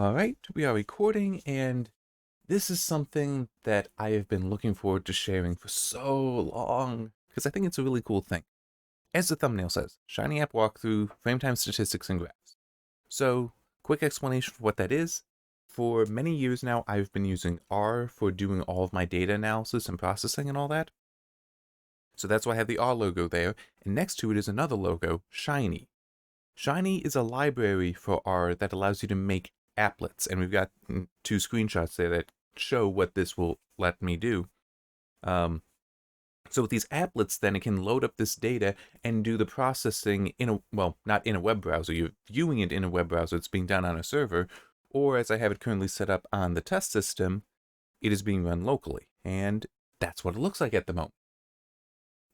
All right, we are recording, and this is something that I have been looking forward to sharing for so long because I think it's a really cool thing. As the thumbnail says, Shiny App Walkthrough, Frame Time Statistics and Graphs. So, quick explanation for what that is. For many years now, I've been using R for doing all of my data analysis and processing and all that. So that's why I have the R logo there, and next to it is another logo, Shiny. Shiny is a library for R that allows you to make applets, and we've got two screenshots there that show what this will let me do. So with these applets, then it can load up this data and do the processing not in a web browser. You're viewing it in a web browser. It's being done on a server, or as I have it currently set up on the test system, it is being run locally, and that's what it looks like at the moment.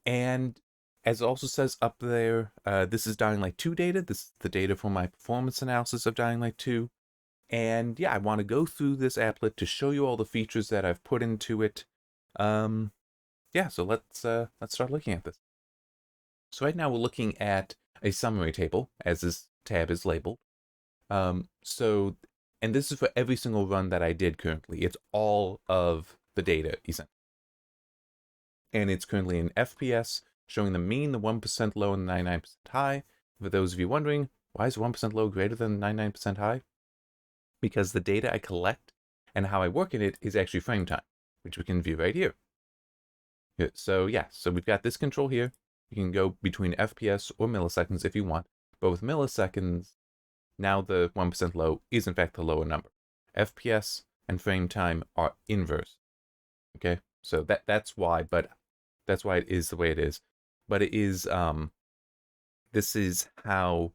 And as it also says up there, this is Dying Light 2 data. This is the data for my performance analysis of Dying Light 2. And yeah, I want to go through this applet to show you all the features that I've put into it. Yeah, so let's start looking at this. So right now we're looking at a summary table, as this tab is labeled. And this is for every single run that I did currently. It's all of the data, essentially. And it's currently in FPS, showing the mean, the 1% low, and the 99% high. For those of you wondering, why is 1% low greater than 99% high? Because the data I collect and how I work in it is actually frame time, which we can view right here. So we've got this control here. You can go between FPS or milliseconds if you want, but with milliseconds, now the 1% low is in fact the lower number. FPS and frame time are inverse. Okay, so that's why it is the way it is. But it is, this is how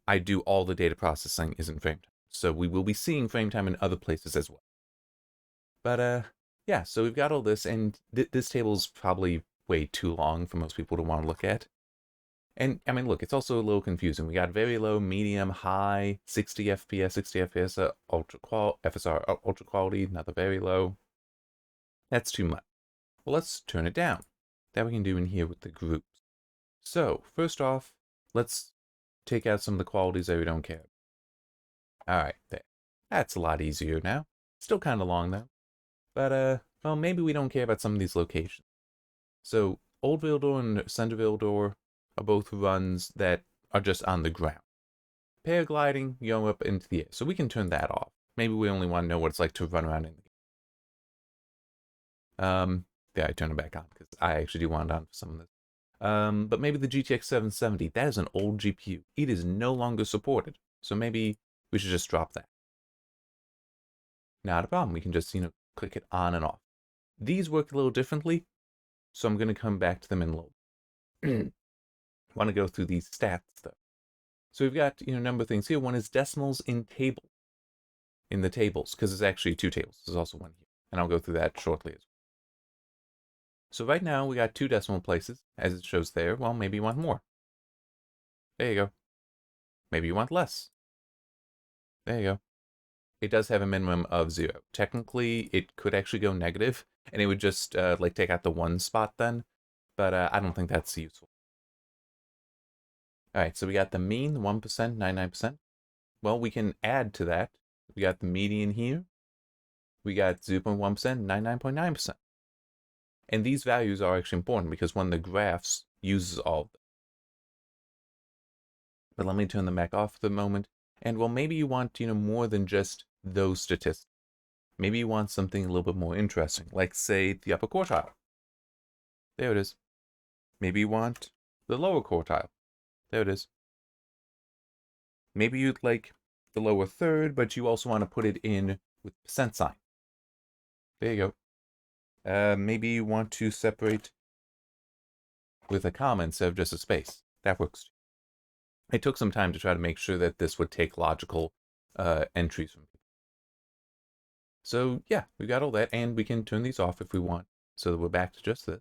I do all the data processing is in frame time. So we will be seeing frame time in other places as well. But yeah, so we've got all this, and this table is probably way too long for most people to want to look at. And I mean, look, it's also a little confusing. We got very low, medium, high, 60 FPS, FSR, ultra quality, another very low. That's too much. Well, let's turn it down. That we can do in here with the groups. So, first off, let's take out some of the qualities that we don't care about. Alright, there. That's a lot easier now. Still kind of long, though. But, well, maybe we don't care about some of these locations. So, Old Vildor and Center Vildor are both runs that are just on the ground. Paragliding, you go up into the air. So we can turn that off. Maybe we only want to know what it's like to run around in the air. Yeah, I turn it back on because I actually do want it on for some of this. But maybe the GTX 770, that is an old GPU. It is no longer supported. So maybe we should just drop that. Not a problem. We can just, click it on and off. These work a little differently, so I'm going to come back to them in a little bit. Want to go through these stats, though. So we've got, a number of things here. One is decimals in the tables, because there's actually two tables. There's also one here, and I'll go through that shortly as well. So right now, we got 2 decimal places, as it shows there. Well, maybe you want more. There you go. Maybe you want less. There you go. It does have a minimum of 0. Technically, it could actually go negative, and it would just, take out the 1 spot then. But I don't think that's useful. Alright, so we got the mean, 1%, 99%. Well, we can add to that. We got the median here. We got 0.1%, 99.9%. And these values are actually important because one of the graphs uses all of them. But let me turn them back off for the moment. And well, maybe you want, more than just those statistics. Maybe you want something a little bit more interesting, like say the upper quartile. There it is. Maybe you want the lower quartile. There it is. Maybe you'd like the lower third, but you also want to put it in with percent sign. There you go. Maybe you want to separate with a comma instead of just a space. That works too. It took some time to try to make sure that this would take logical entries from people. So yeah, we got all that, and we can turn these off if we want, so that we're back to just this.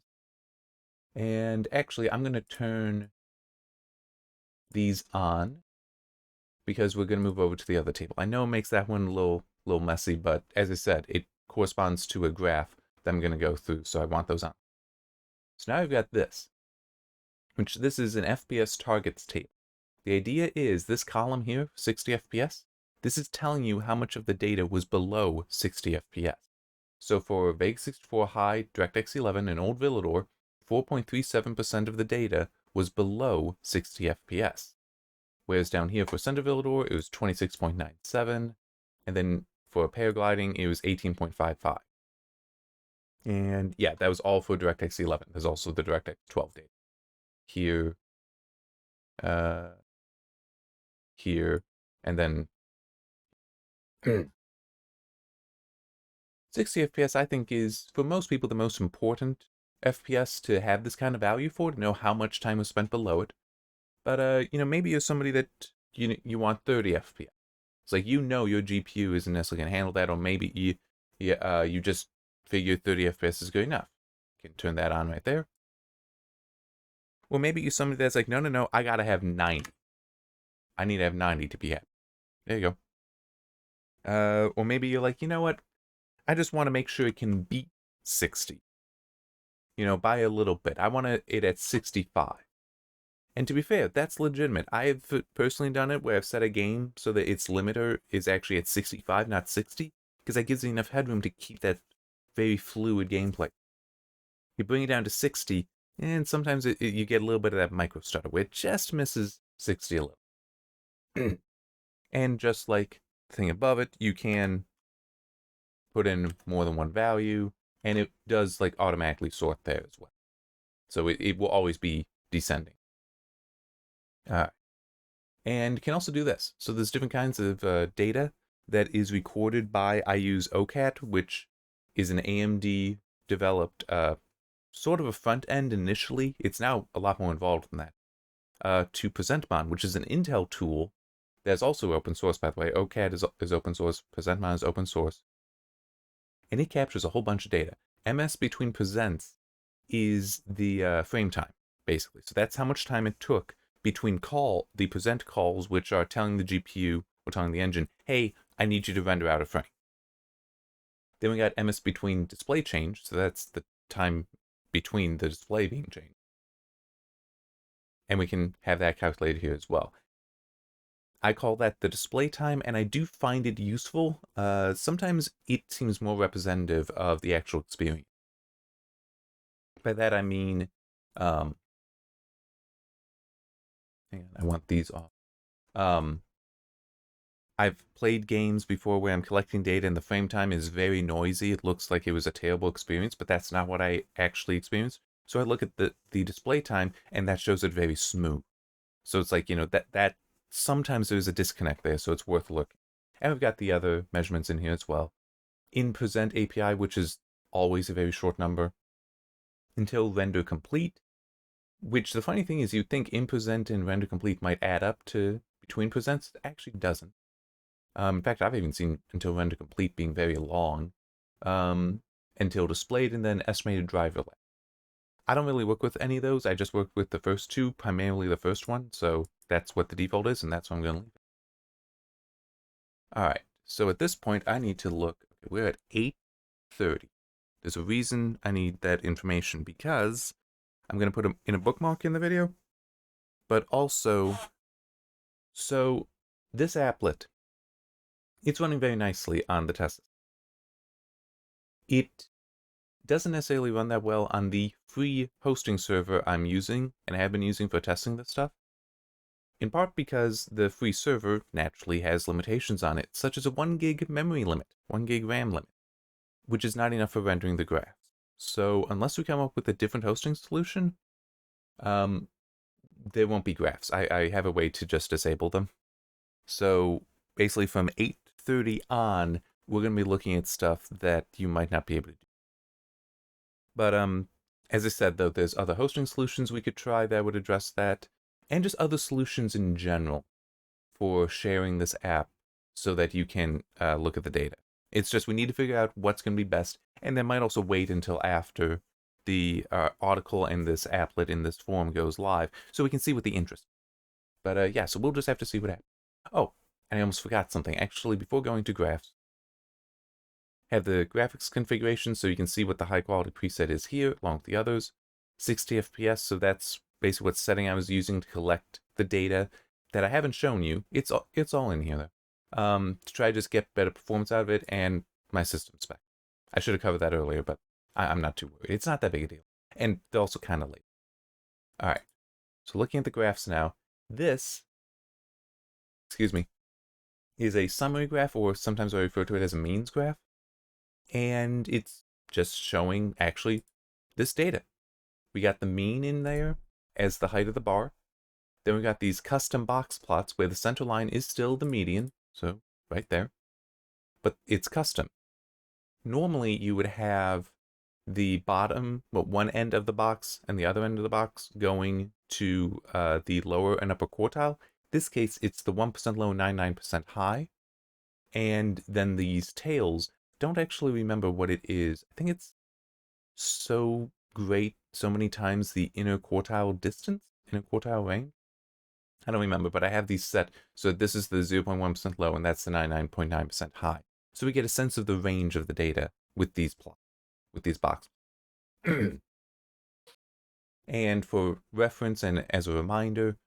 And actually, I'm going to turn these on because we're going to move over to the other table. I know it makes that one a little messy, but as I said, it corresponds to a graph that I'm going to go through, so I want those on. So now I've got this, which this is an FPS Targets Table. The idea is this column here, 60 FPS, This is telling you how much of the data was below 60 FPS. So for Vega 64 High, DirectX 11, and Old Villador, 4.37% of the data was below 60 FPS. Whereas down here for Center Villador, it was 26.97, and then for paragliding, it was 18.55. And yeah, that was all for DirectX 11. There's also the DirectX 12 data. Here, here, and then 60 FPS, I think, is, for most people, the most important FPS to have this kind of value for, to know how much time was spent below it. But, maybe you're somebody that you want 30 FPS. It's like, your GPU isn't necessarily going to handle that, or maybe you just figure 30 FPS is good enough. You can turn that on right there. Or maybe you're somebody that's like, no, I gotta have 90. I need to have 90 to be happy. There you go. Or maybe you're like, you know what? I just want to make sure it can beat 60. By a little bit. I want it at 65. And to be fair, that's legitimate. I have personally done it where I've set a game so that its limiter is actually at 65, not 60, because that gives you enough headroom to keep that very fluid gameplay. You bring it down to 60, and sometimes you get a little bit of that micro stutter where it just misses 60 a little. And just like the thing above it, you can put in more than one value, and it does like automatically sort there as well. So it will always be descending. And can also do this. So there's different kinds of data that is recorded by, I use OCAT, which is an AMD developed sort of a front end initially. It's now a lot more involved than that. To PresentMon, which is an Intel tool that's also open source, by the way. OCAT is open source, PresentMon is open source. And it captures a whole bunch of data. MS between presents is the frame time, basically. So that's how much time it took between the present calls, which are telling the GPU or telling the engine, hey, I need you to render out a frame. Then we got MS between display change, so that's the time between the display being changed. And we can have that calculated here as well. I call that the display time, and I do find it useful. Sometimes it seems more representative of the actual experience. By that I mean, hang on, I want these off. I've played games before where I'm collecting data and the frame time is very noisy. It looks like it was a terrible experience, but that's not what I actually experienced. So I look at the display time, and that shows it very smooth. So it's like, that sometimes there's a disconnect there, so it's worth looking. And we've got the other measurements in here as well. In present API, which is always a very short number, until render complete, which the funny thing is you'd think in present and render complete might add up to between presents. It actually doesn't. In fact, I've even seen until render complete being very long, until displayed, and then estimated driver length. I don't really work with any of those. I just work with the first two, primarily the first one. So that's what the default is, and that's what I'm going to leave it. All right. So at this point, I need to look. We're at 8:30. There's a reason I need that information, because I'm going to put in a bookmark in the video. But also, so this applet, it's running very nicely on the test. It doesn't necessarily run that well on the free hosting server I'm using and have been using for testing this stuff. In part because the free server naturally has limitations on it, such as a 1 gig memory limit, 1 gig RAM limit, which is not enough for rendering the graphs. So unless we come up with a different hosting solution, there won't be graphs. I have a way to just disable them. So basically from 8:30 on, we're going to be looking at stuff that you might not be able to do. But as I said, though, there's other hosting solutions we could try that would address that, and just other solutions in general for sharing this app so that you can look at the data. It's just we need to figure out what's going to be best, and then might also wait until after the article and this applet in this forum goes live so we can see what the interest is. But yeah, so we'll just have to see what happens. Oh, and I almost forgot something. Actually, before going to graphs, have the graphics configuration so you can see what the high quality preset is here, along with the others. 60 FPS, so that's basically what setting I was using to collect the data that I haven't shown you. It's all in here though. to try to just get better performance out of it and my system spec. I should have covered that earlier, but I'm not too worried. It's not that big a deal. And they're also kind of late. All right. So looking at the graphs now, this, excuse me, is a summary graph, or sometimes I refer to it as a means graph. And it's just showing actually this data. We got the mean in there as the height of the bar. Then we got these custom box plots where the center line is still the median, so right there, but it's custom. Normally you would have the bottom, one end of the box and the other end of the box going to the lower and upper quartile. In this case, it's the 1% low, 99% high. And then these tails, don't actually remember what it is. I think it's so great so many times the inner quartile distance, inner quartile range. I don't remember, but I have these set. So this is the 0.1% low, and that's the 99.9% high. So we get a sense of the range of the data with these plots, with these boxes. And for reference and as a reminder,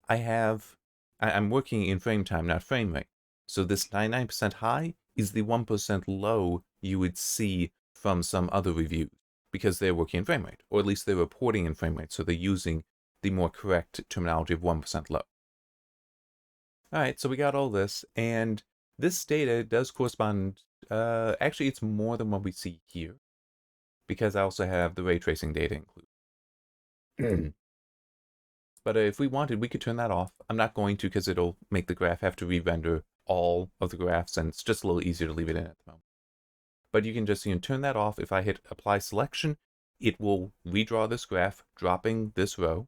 I'm working in frame time, not frame rate. So this 99% high is the 1% low you would see from some other reviews because they're working in frame rate, or at least they're reporting in frame rate. So they're using the more correct terminology of 1% low. All right, so we got all this, and this data does correspond, actually it's more than what we see here, because I also have the ray tracing data included. But if we wanted, we could turn that off. I'm not going to because it'll make the graph have to re-render all of the graphs, and it's just a little easier to leave it in at the moment. But you can just turn that off. If I hit apply selection, it will redraw this graph, dropping this row.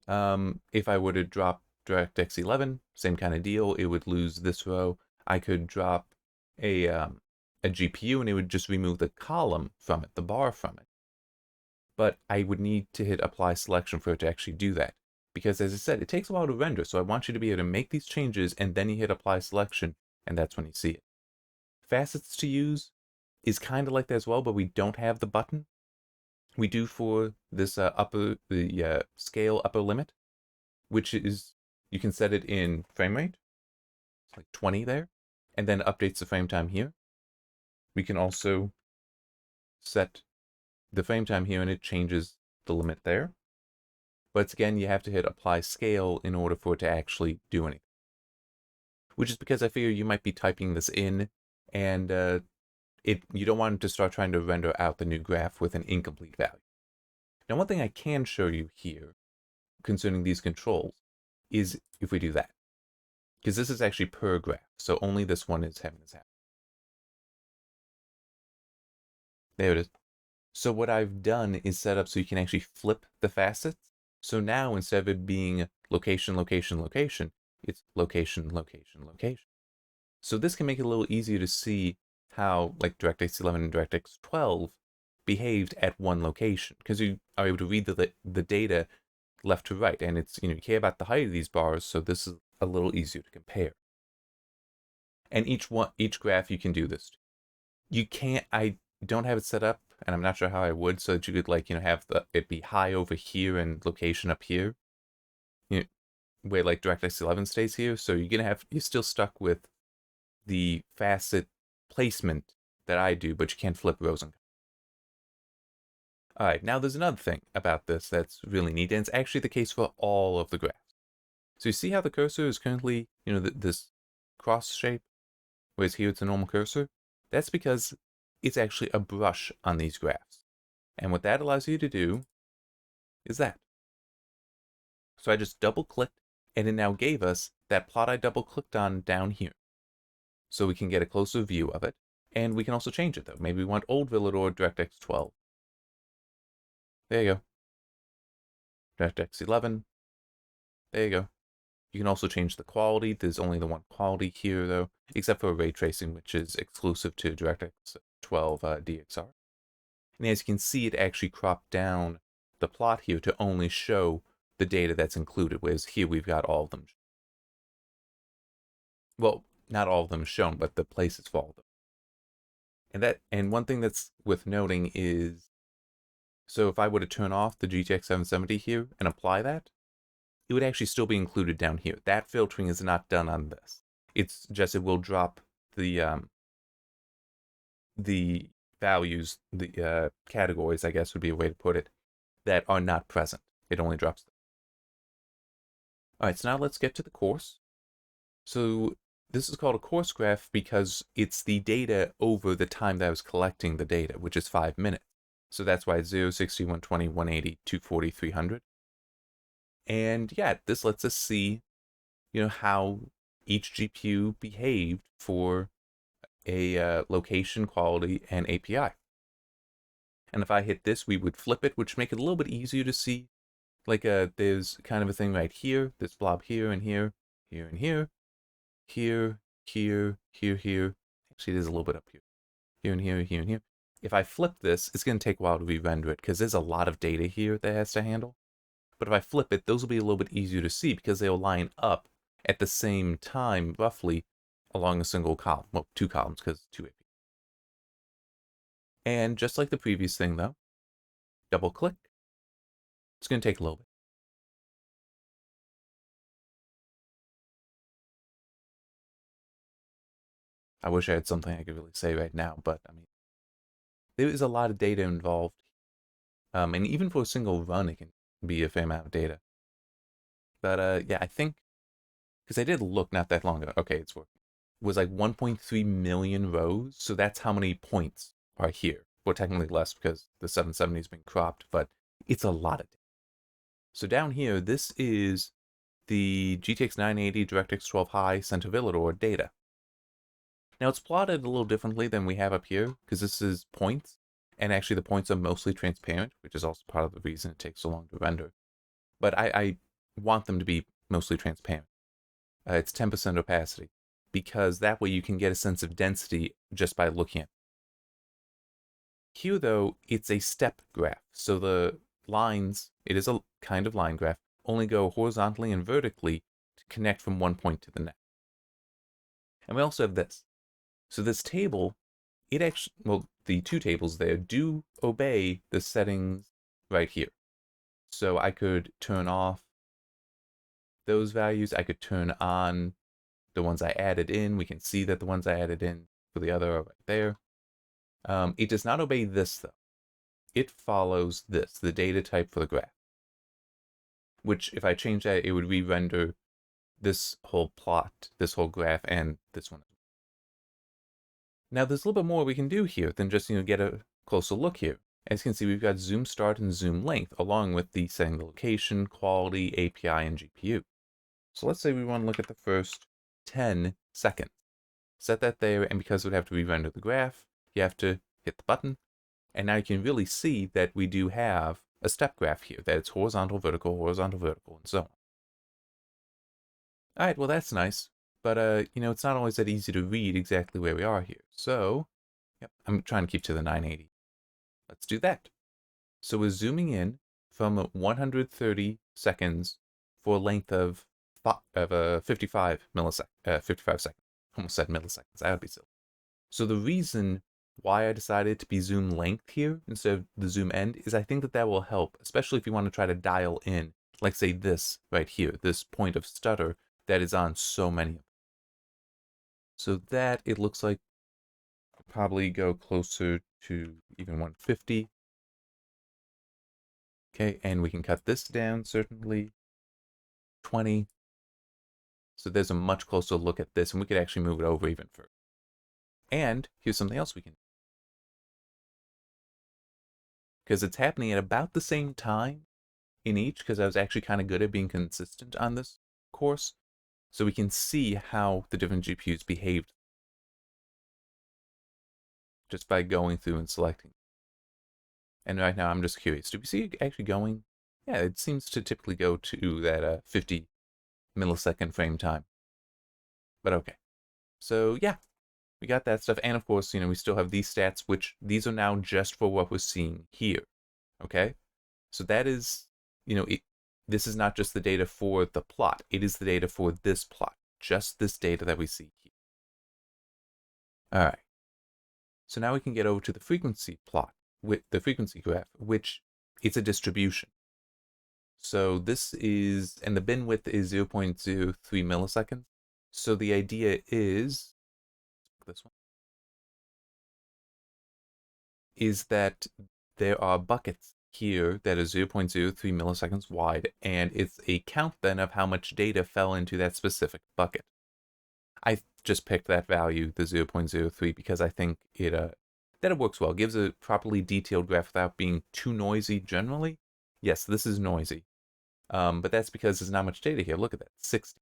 If I were to drop DirectX 11, same kind of deal. It would lose this row. I could drop a GPU and it would just remove the column from it, the bar from it. But I would need to hit apply selection for it to actually do that. Because as I said, it takes a while to render, so I want you to be able to make these changes and then you hit apply selection, and that's when you see it. Facets to use is kind of like that as well, but we don't have the button. We do for this scale upper limit, which is, you can set it in frame rate, it's like 20 there, and then updates the frame time here. We can also set the frame time here and it changes the limit there. But again, you have to hit apply scale in order for it to actually do anything. Which is because I figure you might be typing this in and you don't want it to start trying to render out the new graph with an incomplete value. Now, one thing I can show you here concerning these controls is if we do that. Because this is actually per graph, so only this one is having this happen. There it is. So what I've done is set up so you can actually flip the facets. So now instead of it being location, location, location, it's location, location, location. So this can make it a little easier to see how like DirectX 11 and DirectX 12 behaved at one location, because you are able to read the data left to right, and it's, you care about the height of these bars, so this is a little easier to compare. And each graph you can do this. You can't, I don't have it set up, and I'm not sure how I would, so that you could like, have it be high over here and location up here. Where like DirectX 11 stays here, so you're still stuck with the facet placement that I do, but you can't flip rows and. All right, now there's another thing about this that's really neat, and it's actually the case for all of the graphs. So you see how the cursor is currently, this cross shape, whereas here it's a normal cursor? That's because it's actually a brush on these graphs. And what that allows you to do is that. So I just double-clicked, and it now gave us that plot I double-clicked on down here. So we can get a closer view of it, and we can also change it, though. Maybe we want Old Village or DirectX 12. There you go. DirectX 11. There you go. You can also change the quality. There's only the one quality here, though, except for ray tracing, which is exclusive to DirectX 12 DXR. And as you can see, it actually cropped down the plot here to only show the data that's included, whereas here we've got all of them. Well, not all of them shown, but the places for all of them. And one thing that's worth noting is, so if I were to turn off the GTX 770 here and apply that, it would actually still be included down here. That filtering is not done on this. It's just it will drop the values, the categories, I guess would be a way to put it, that are not present. It only drops them. All right, so now let's get to the course. So this is called a course graph because it's the data over the time that I was collecting the data, which is 5 minutes. So that's why it's 0, 60, 120, 180, 240, 300. And yeah, this lets us see, how each GPU behaved for a location, quality, and API. And if I hit this, we would flip it, which make it a little bit easier to see. Like there's kind of a thing right here, this blob here and here, here and here, here, here, here, here. Actually, there's a little bit up here. Here and here, here and here. If I flip this, it's going to take a while to re-render it because there's a lot of data here that it has to handle. But if I flip it, those will be a little bit easier to see because they'll line up at the same time, roughly, along a single column. Well, 2 columns because 2 AP. And just like the previous thing, though, double click. It's going to take a little bit. I wish I had something I could really say right now, but I mean, there is a lot of data involved. And even for a single run, it can be a fair amount of data. But yeah, I think, because I did look not that long ago. Okay, it's working. It was like 1.3 million rows, so that's how many points are here. Well, technically less because the 770 has been cropped, but it's a lot of data. So down here, this is the GTX 980 DirectX 12 High Center Villador data. Now it's plotted a little differently than we have up here, because this is points, and actually the points are mostly transparent, which is also part of the reason it takes so long to render. But I want them to be mostly transparent. It's 10% opacity, because that way you can get a sense of density just by looking at it. Here, though, it's a step graph, so the lines, it is a kind of line graph, only go horizontally and vertically to connect from one point to the next. And we also have this. So this table, it actually, well, the 2 tables there do obey the settings right here. So I could turn off those values. I could turn on the ones I added in. We can see that the ones I added in for the other are right there. It does not obey this, though. It follows this, the data type for the graph. Which, if I change that, it would re-render this whole plot, this whole graph, and this one. Now, there's a little bit more we can do here than just, get a closer look here. As you can see, we've got zoom start and zoom length, along with the setting the location, quality, API, and GPU. So let's say we want to look at the first 10 seconds. Set that there, and because it would have to re-render the graph, you have to hit the button. And now you can really see that we do have a step graph here, that it's horizontal, vertical, and so on. All right, well, that's nice. But, it's not always that easy to read exactly where we are here. So, yep, I'm trying to keep to the 980. Let's do that. So we're zooming in from 130 seconds for a length of 55 seconds. Almost said milliseconds. That would be silly. So the reason why I decided to be zoom length here instead of the zoom end is I think that will help, especially if you want to try to dial in, like say this right here, this point of stutter that is on so many of them. So that, it looks like, I'll probably go closer to even 150. Okay, and we can cut this down, certainly. 20. So there's a much closer look at this, and we could actually move it over even further. And here's something else we can do. Because it's happening at about the same time in each, because I was actually kind of good at being consistent on this course. So we can see how the different GPUs behaved just by going through and selecting. And right now I'm just curious, do we see it actually going? Yeah, it seems to typically go to that 50 millisecond frame time. But okay. So yeah, we got that stuff. And of course, we still have these stats, which these are now just for what we're seeing here. Okay? So that is, this is not just the data for the plot. It is the data for this plot. Just this data that we see here. All right. So now we can get over to the frequency plot, with the frequency graph, which it's a distribution. So this is, and the bin width is 0.03 milliseconds. So the idea is, this one, is that there are buckets here that are 0.03 milliseconds wide, and it's a count then of how much data fell into that specific bucket. I just picked that value, the 0.03, because I think that it works well. It gives a properly detailed graph without being too noisy generally. Yes, this is noisy. But that's because there's not much data here. Look at that, 60.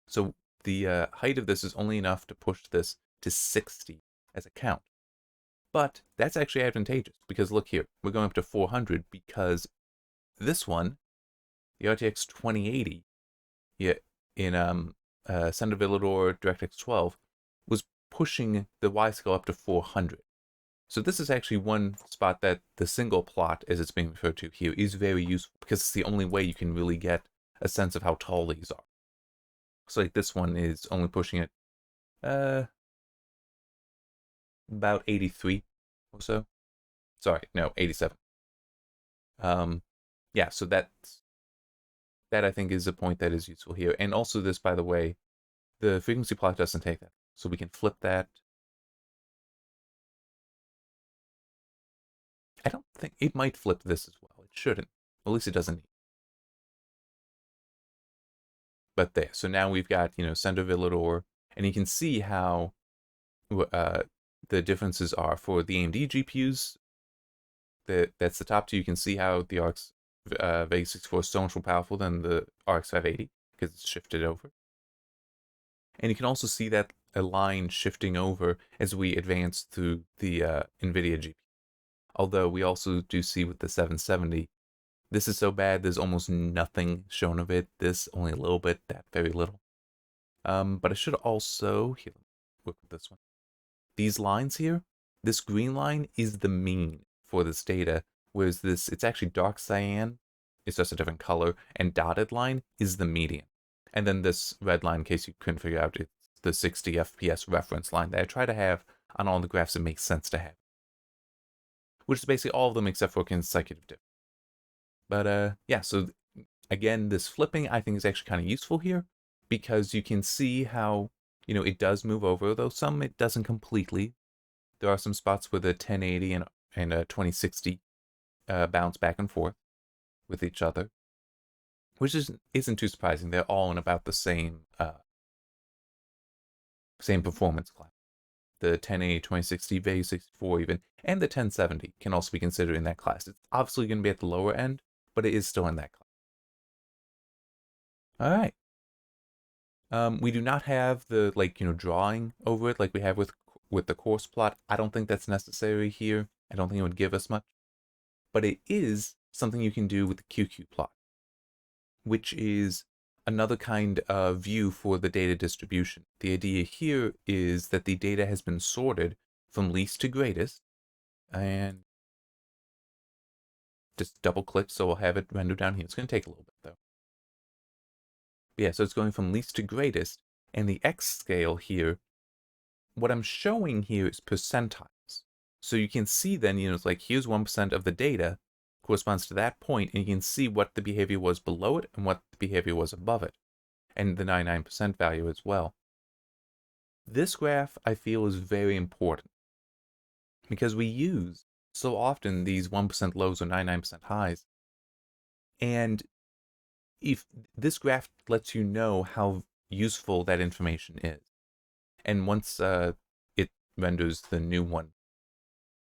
So the height of this is only enough to push this to 60 as a count. But that's actually advantageous because look here, we're going up to 400 because this one, the RTX 2080, yeah, in Senator Villador DirectX 12, was pushing the Y scale up to 400. So this is actually one spot that the single plot, as it's being referred to here, is very useful because it's the only way you can really get a sense of how tall these are. So like this one is only pushing it about 83 or so. Sorry, no, 87. Yeah, so that I think is a point that is useful here. And also this, by the way, the frequency plot doesn't take that. So we can flip that. I don't think it might flip this as well. It shouldn't. At least it doesn't need. But there. So now we've got, Sender Villador, and you can see how the differences are for the AMD GPUs. That's the top two. You can see how the RX Vega 64 is so much more powerful than the RX 580 because it's shifted over. And you can also see that a line shifting over as we advance through the NVIDIA GPU. Although we also do see with the 770, this is so bad there's almost nothing shown of it. This only a little bit, that very little. But I should also, here, look at this one. These lines here, this green line is the mean for this data, whereas this, it's actually dark cyan, it's just a different color, and dotted line is the median. And then this red line, in case you couldn't figure out, it's the 60 FPS reference line that I try to have on all the graphs it makes sense to have. Which is basically all of them except for consecutive dip. But yeah, so again, this flipping I think is actually kind of useful here because you can see how, it does move over, though some it doesn't completely. There are some spots where the 1080 and 2060 bounce back and forth with each other, which isn't too surprising. They're all in about the same performance class. The 1080, 2060, Vega 64 even, and the 1070 can also be considered in that class. It's obviously going to be at the lower end, but it is still in that class. All right. We do not have the drawing over it like we have with the course plot. I don't think that's necessary here. I don't think it would give us much. But it is something you can do with the QQ plot, which is another kind of view for the data distribution. The idea here is that the data has been sorted from least to greatest, and just double click so we'll have it render down here. It's going to take a little bit though. But yeah, so it's going from least to greatest, and the X scale here, what I'm showing here is percentiles. So you can see then, it's like here's 1% of the data corresponds to that point, and you can see what the behavior was below it and what the behavior was above it, and the 99% value as well. This graph, I feel, is very important because we use so often these 1% lows or 99% highs, and if this graph lets you know how useful that information is. And once it renders the new one,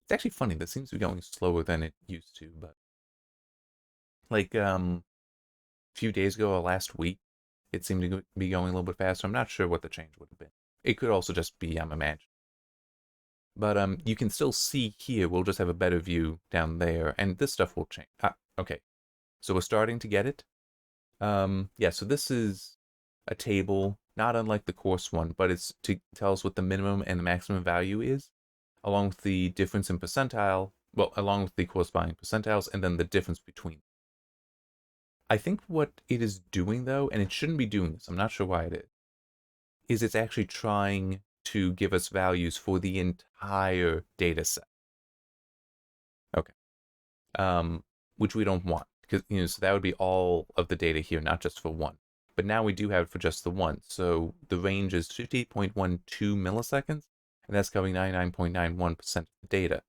it's actually funny, this seems to be going slower than it used to, but like a few days ago or last week, it seemed to be going a little bit faster. I'm not sure what the change would have been. It could also just be I'm imagining. But you can still see here, we'll just have a better view down there, and this stuff will change. Okay, so we're starting to get it. Yeah, so this is a table, not unlike the course one, but it's to tell us what the minimum and the maximum value is, along with the difference in percentile, well, along with the corresponding percentiles, and then the difference between. I think what it is doing, though, and it shouldn't be doing this, I'm not sure why it is it's actually trying to give us values for the entire data set. Okay. Which we don't want. because so that would be all of the data here, not just for one. But now we do have it for just the one. So the range is 58.12 milliseconds, and that's covering 99.91% of the data.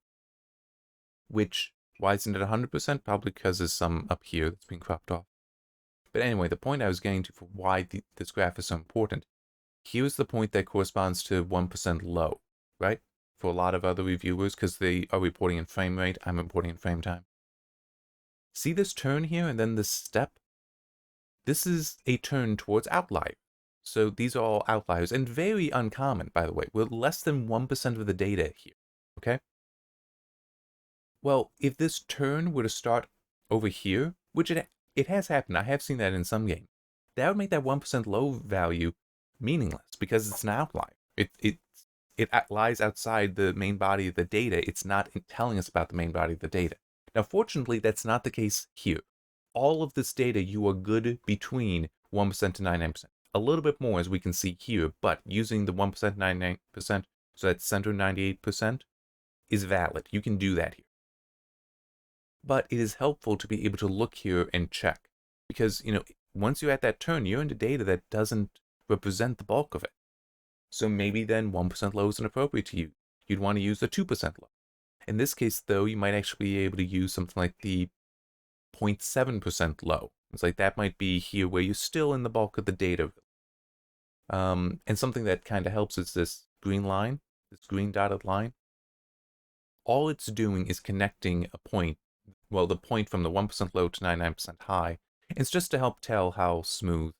Which, why isn't it 100%? Probably because there's some up here that's being cropped off. But anyway, the point I was getting to for why this graph is so important, here's the point that corresponds to 1% low, right? For a lot of other reviewers, because they are reporting in frame rate, I'm reporting in frame time. See this turn here and then this step? This is a turn towards outlier. So these are all outliers, and very uncommon, by the way. We're less than 1% of the data here, okay? Well, if this turn were to start over here, which it has happened, I have seen that in some games, that would make that 1% low value meaningless because it's an outlier. It lies outside the main body of the data. It's not telling us about the main body of the data. Now, fortunately, that's not the case here. All of this data, you are good between 1% to 99%. A little bit more, as we can see here, but using the 1%, 99%, so that center 98% is valid. You can do that here. But it is helpful to be able to look here and check. Because, once you're at that turn, you're into data that doesn't represent the bulk of it. So maybe then 1% low isn't appropriate to you. You'd want to use the 2% low. In this case, though, you might actually be able to use something like the 0.7% low. It's like that might be here where you're still in the bulk of the data. And something that kind of helps is this green line, this green dotted line. All it's doing is connecting a point, well, the point from the 1% low to 99% high. It's just to help tell how smooth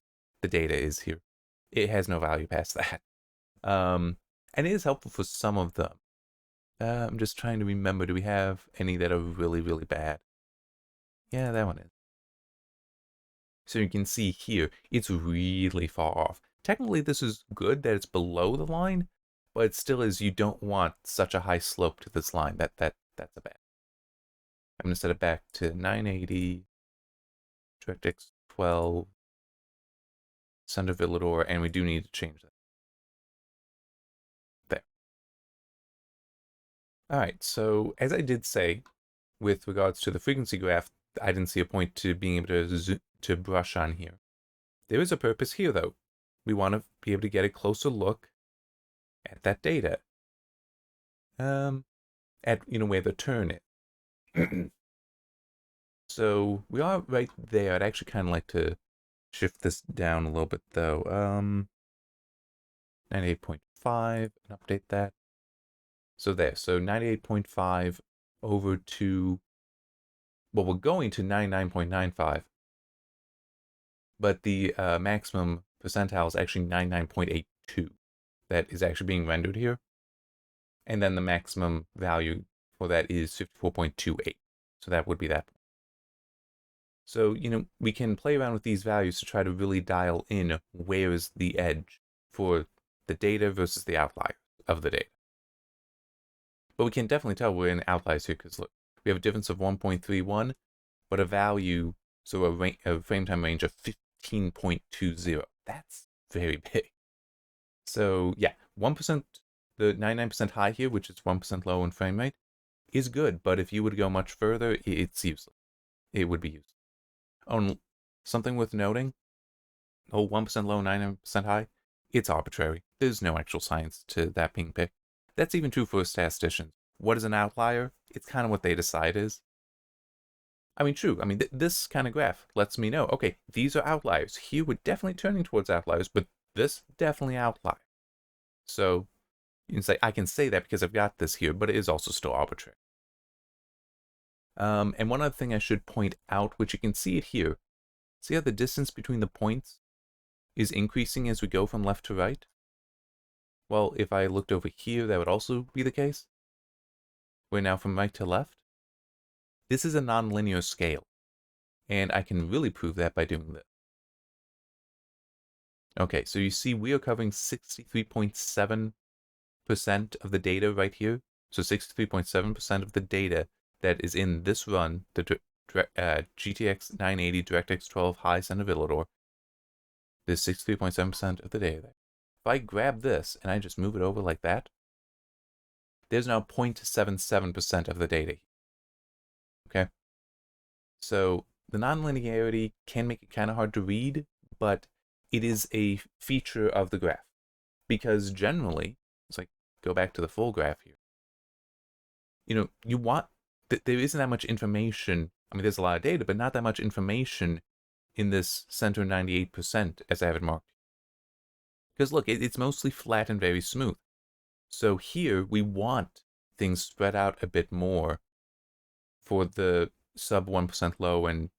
the data is here. It has no value past that. And it is helpful for some of them. I'm just trying to remember, do we have any that are really, really bad? Yeah, that one is. So you can see here, it's really far off. Technically, this is good that it's below the line, but it still is, you don't want such a high slope to this line. That's a bad. I'm going to set it back to 980, DirectX 12, center Villador, and we do need to change that. There. All right, so as I did say, with regards to the frequency graph, I didn't see a point to being able to brush on here. There is a purpose here, though. We want to be able to get a closer look at that data. At where the turn is. So we are right there. I'd actually kind of like to shift this down a little bit, though. 98.5, and update that. So there. So 98.5 over to, well, we're going to 99.95. But the maximum percentile is actually 99.82. That is actually being rendered here. And then the maximum value for that is 54.28. So that would be that. So, we can play around with these values to try to really dial in where is the edge for the data versus the outlier of the data. But we can definitely tell we're in outliers here because look, we have a difference of 1.31, but a value, so a frame time range of 15.20. That's very big. So yeah, 1%, the 99% high here, which is 1% low in frame rate, is good. But if you would go much further, it's useless. It would be useless. Oh, something worth noting, 1% low, 99% high, it's arbitrary. There's no actual science to that being picked. That's even true for statisticians. What is an outlier? It's kind of what they decide is. I mean, true. I mean, this kind of graph lets me know, okay, these are outliers. Here we're definitely turning towards outliers, but this definitely outlier. So you can say, I can say that because I've got this here, but it is also still arbitrary. And one other thing I should point out, which you can see it here, see how the distance between the points is increasing as we go from left to right? Well, if I looked over here, that would also be the case. We're now from right to left. This is a nonlinear scale, and I can really prove that by doing this. Okay, so you see we are covering 63.7% of the data right here. So 63.7% of the data that is in this run, the GTX 980 DirectX 12 high center Villador, there's 63.7% of the data there. If I grab this and I just move it over like that, there's now 0.77% of the data. Okay? So the nonlinearity can make it kind of hard to read, but it is a feature of the graph. Because generally, it's like, go back to the full graph here. You want, there isn't that much information. I mean, there's a lot of data, but not that much information in this center 98% as I have it marked. Because look, it's mostly flat and very smooth. So here, we want things spread out a bit more for the sub 1% low and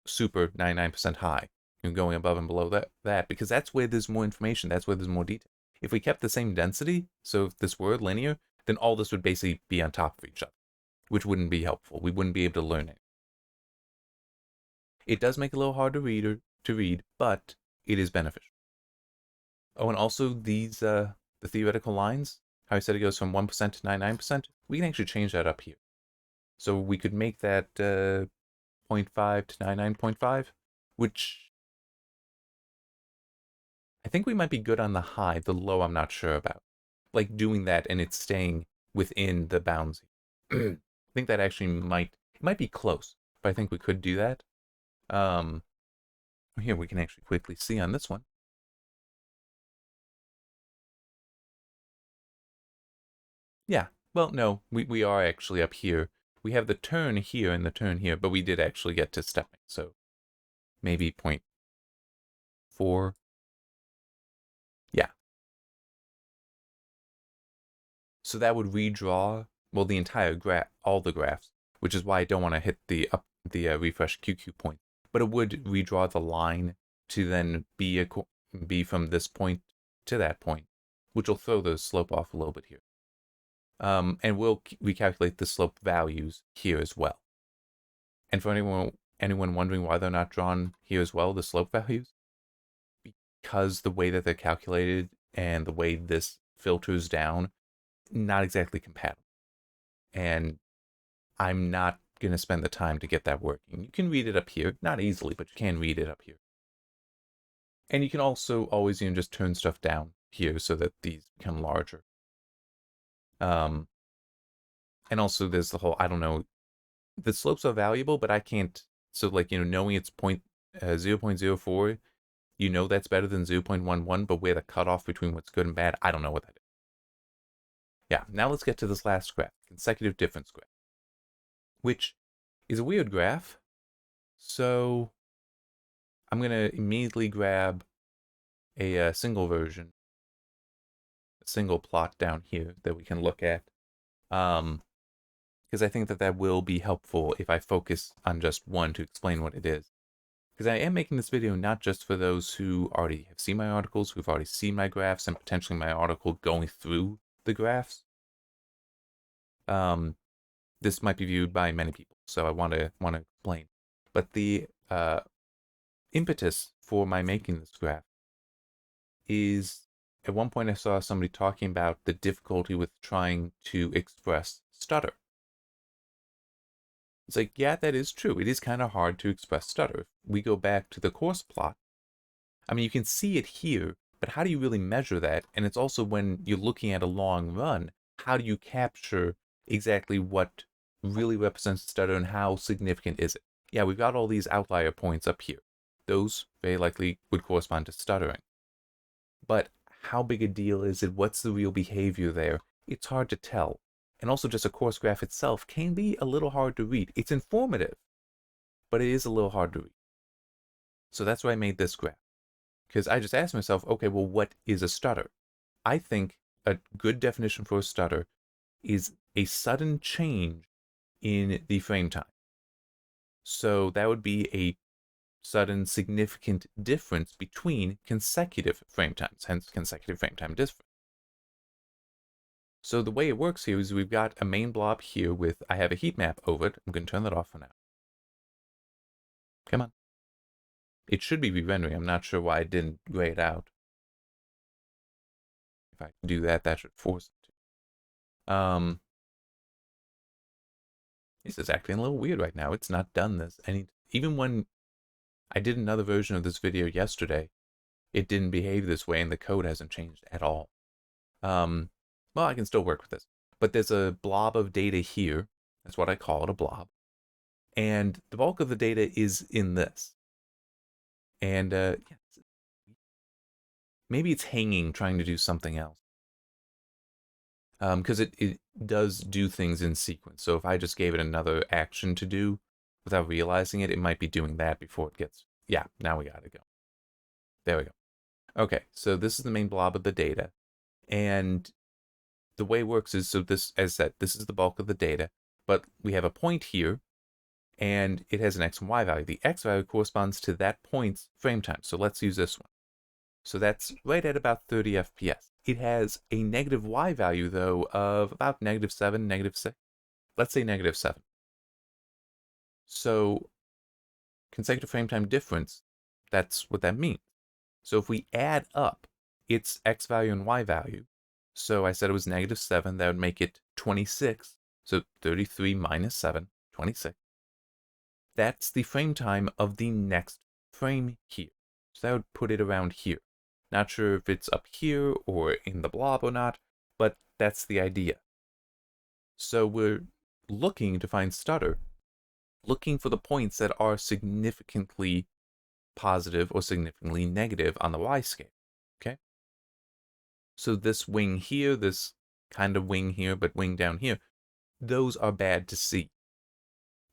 super 99% high. Going above and below that, because that's where there's more information, that's where there's more detail. If we kept the same density, so if this were linear, then all this would basically be on top of each other, which wouldn't be helpful. We wouldn't be able to learn it. It does make it a little hard to read, but it is beneficial. Oh, and also these the theoretical lines, how I said it goes from 1% to 99%, we can actually change that up here. So we could make that 0.5 to 99.5, which I think we might be good on the high. The low I'm not sure about. Like doing that and it's staying within the bounds. I think that actually might be close, but I think we could do that. Here we can actually quickly see on this one. Yeah, well, no, we are actually up here. We have the turn here and the turn here, but we did actually get to stepping, so maybe 0.4. Yeah. So that would redraw, well, the entire graph, all the graphs, which is why I don't want to hit the refresh QQ point. But it would redraw the line to then be from this point to that point, which will throw the slope off a little bit here. And we'll recalculate the slope values here as well. And for anyone wondering why they're not drawn here as well, the slope values, because the way that they're calculated and the way this filters down, not exactly compatible. And I'm not going to spend the time to get that working. You can read it up here, not easily, but you can read it up here. And you can also always just turn stuff down here so that these become larger. And also there's the whole, I don't know, the slopes are valuable, but I can't, so like, knowing it's 0.04, that's better than 0.11, but where the cutoff between what's good and bad, I don't know what that is. Yeah, now let's get to this last graph, consecutive difference graph, which is a weird graph. So I'm going to immediately grab a single version, a single plot down here that we can look at, because I think that will be helpful if I focus on just one to explain what it is. Because I am making this video not just for those who already have seen my articles, who've already seen my graphs, and potentially my article going through the graphs. This might be viewed by many people, so I want to explain. But the impetus for my making this graph is, at one point I saw somebody talking about the difficulty with trying to express stutter. It's like, yeah, that is true. It is kind of hard to express stutter. If we go back to the course plot, I mean, you can see it here, but how do you really measure that? And it's also when you're looking at a long run, how do you capture exactly what really represents stutter and how significant is it? Yeah, we've got all these outlier points up here. Those very likely would correspond to stuttering. But how big a deal is it? What's the real behavior there? It's hard to tell. And also just a course graph itself can be a little hard to read. It's informative, but it is a little hard to read. So that's why I made this graph. Because I just asked myself, okay, well, what is a stutter? I think a good definition for a stutter is a sudden change in the frame time. So that would be a sudden significant difference between consecutive frame times, hence consecutive frame time difference. So the way it works here is we've got a main blob here with, I have a heat map over it. I'm going to turn that off for now. Come on. It should be re-rendering. I'm not sure why I didn't gray it out. If I do that, that should force it to. This is acting a little weird right now. It's not done this. Even when I did another version of this video yesterday, it didn't behave this way and the code hasn't changed at all. Well, I can still work with this. But there's a blob of data here. That's what I call it, a blob. And the bulk of the data is in this. And yeah, maybe it's hanging trying to do something else. Because it does do things in sequence. So if I just gave it another action to do without realizing it, it might be doing that before it gets... Yeah, now we got to go. There we go. Okay, so this is the main blob of the data. And the way it works is, so this, as I said, this is the bulk of the data, but we have a point here, and it has an x and y value. The x value corresponds to that point's frame time. So let's use this one. So that's right at about 30 FPS. It has a negative y value, though, of about -7, -6. Let's say -7. So consecutive frame time difference, that's what that means. So if we add up its x value and y value, so I said it was -7, that would make it 26. So 33 minus 7, 26. That's the frame time of the next frame here. So that would put it around here. Not sure if it's up here or in the blob or not, but that's the idea. So we're looking to find stutter, looking for the points that are significantly positive or significantly negative on the y scale. Okay? So this wing here, this kind of wing here, but wing down here, those are bad to see.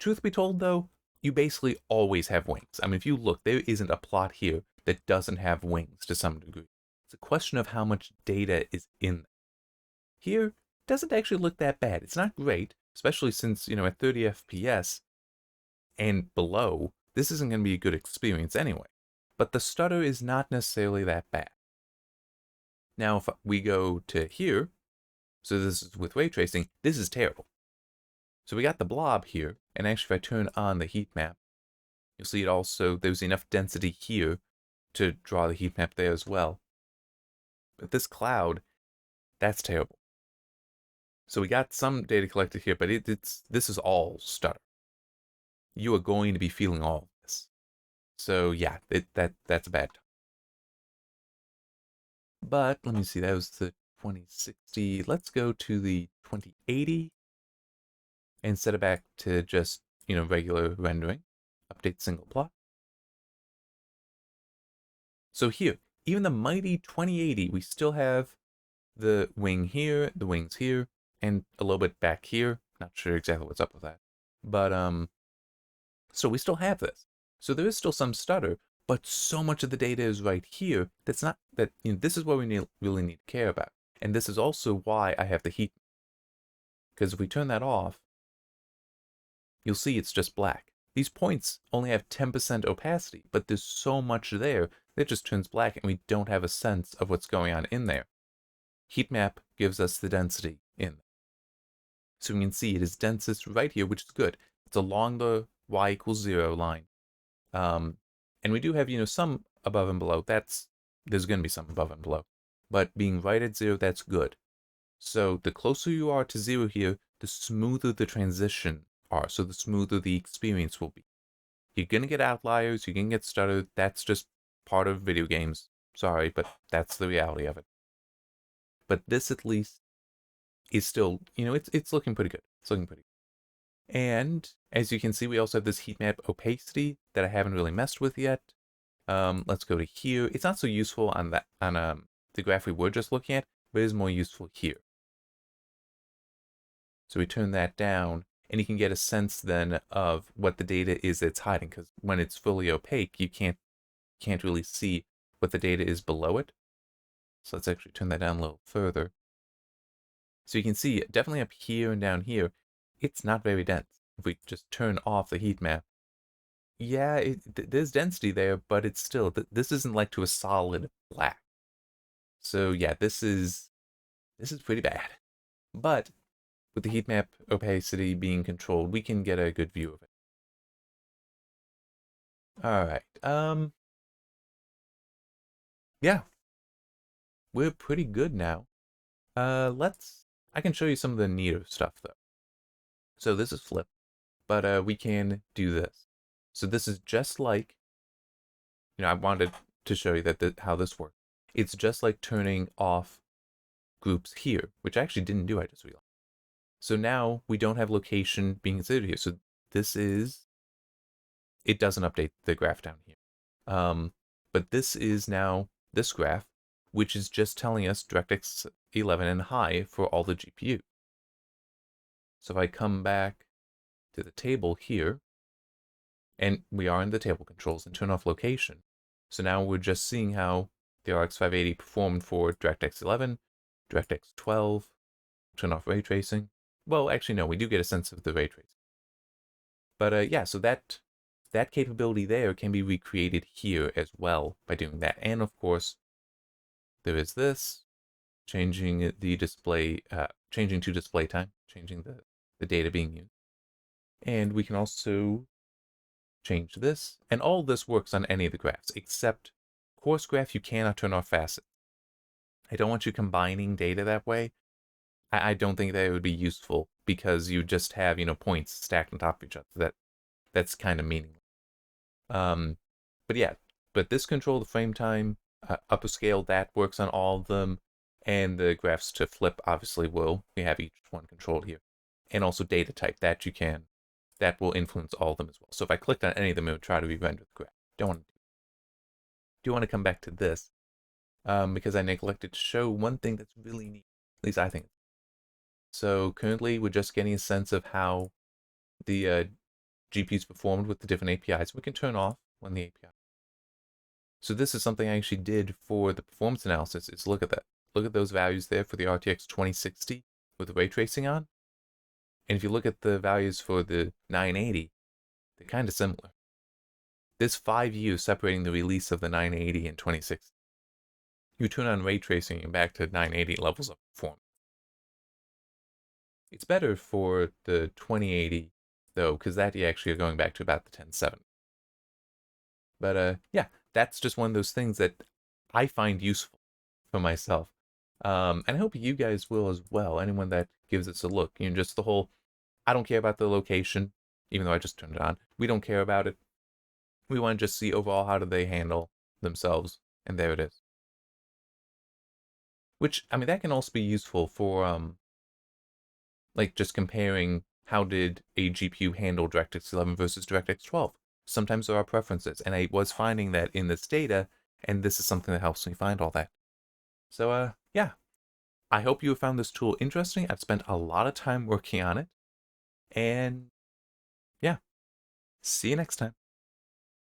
Truth be told, though, you basically always have wings. I mean, if you look, there isn't a plot here that doesn't have wings to some degree. It's a question of how much data is in them. Here, it doesn't actually look that bad. It's not great, especially since, at 30 FPS and below, this isn't going to be a good experience anyway. But the stutter is not necessarily that bad. Now, if we go to here, so this is with ray tracing, this is terrible. So we got the blob here, and actually if I turn on the heat map, you'll see it also, there's enough density here to draw the heat map there as well. But this cloud, that's terrible. So we got some data collected here, but this is all stutter. You are going to be feeling all of this. So yeah, that's a bad time. But let me see, that was the 2060. Let's go to the 2080 and set it back to just, regular rendering. Update single plot. So here, even the mighty 2080, we still have the wing here, the wings here, and a little bit back here. Not sure exactly what's up with that. But, so we still have this. So there is still some stutter, but so much of the data is right here that's not, that, this is what we really need to care about. And this is also why I have the heat. Because if we turn that off, you'll see it's just black. These points only have 10% opacity, but there's so much there that it just turns black and we don't have a sense of what's going on in there. Heat map gives us the density in there. So we can see it is densest right here, which is good. It's along the y equals 0 line. And we do have, some above and below. There's going to be some above and below. But being right at 0, that's good. So the closer you are to 0 here, the smoother the transition are. So the smoother the experience will be. You're going to get outliers, you're going to get stuttered. That's just part of video games. Sorry, but that's the reality of it. But this at least is still, it's looking pretty good. It's looking pretty good. And as you can see, we also have this heat map opacity that I haven't really messed with yet. Let's go to here. It's not so useful on the graph we were just looking at, but it is more useful here. So we turn that down, and you can get a sense then of what the data is that's hiding, because when it's fully opaque, you can't really see what the data is below it. So let's actually turn that down a little further. So you can see definitely up here and down here, it's not very dense. If we just turn off the heat map, yeah, there's density there, but it's still, this isn't like to a solid black. So yeah, this is pretty bad. But with the heat map opacity being controlled, we can get a good view of it. All right. Yeah, we're pretty good now. I can show you some of the neater stuff though. So this is flip, but we can do this. So this is just like, I wanted to show you that how this works. It's just like turning off groups here, which I actually didn't do, I just realized. So now we don't have location being considered here. So this is it doesn't update the graph down here. But this is now this graph, which is just telling us DirectX 11 and high for all the GPU. So if I come back to the table here, and we are in the table controls and turn off location. So now we're just seeing how the RX 580 performed for DirectX 11, DirectX 12, turn off ray tracing. Well, actually, no, we do get a sense of the ray tracing. But yeah, so that capability there can be recreated here as well by doing that. And of course, there is this, changing the display, changing to display time, changing the data being used. And we can also change this, and all this works on any of the graphs, except coarse graph you cannot turn off facet. I don't want you combining data that way. I don't think that it would be useful because you just have, points stacked on top of each other. That's kind of meaningless. But yeah, but this control, the frame time, upper scale, that works on all of them, and the graphs to flip obviously will. We have each one controlled here, and also data type that will influence all of them as well. So if I clicked on any of them, it would try to re-render the graph. Do want to come back to this because I neglected to show one thing that's really neat. At least I think. So currently, we're just getting a sense of how the GPUs performed with the different APIs. We can turn off when the API. So this is something I actually did for the performance analysis. Is look at that. Look at those values there for the RTX 2060 with the ray tracing on. And if you look at the values for the 980, they're kind of similar. There's 5 years separating the release of the 980 and 2060. You turn on ray tracing and back to 980 levels of performance. It's better for the 2080 though, because that you actually are going back to about the 1070. But yeah, that's just one of those things that I find useful for myself. And I hope you guys will as well. Anyone that gives this a look, just the whole, I don't care about the location, even though I just turned it on. We don't care about it. We want to just see overall how do they handle themselves, and there it is. Which, I mean, that can also be useful for, like just comparing how did a GPU handle DirectX 11 versus DirectX 12. Sometimes there are preferences, and I was finding that in this data, and this is something that helps me find all that. So, yeah. I hope you found this tool interesting. I've spent a lot of time working on it. And yeah, see you next time.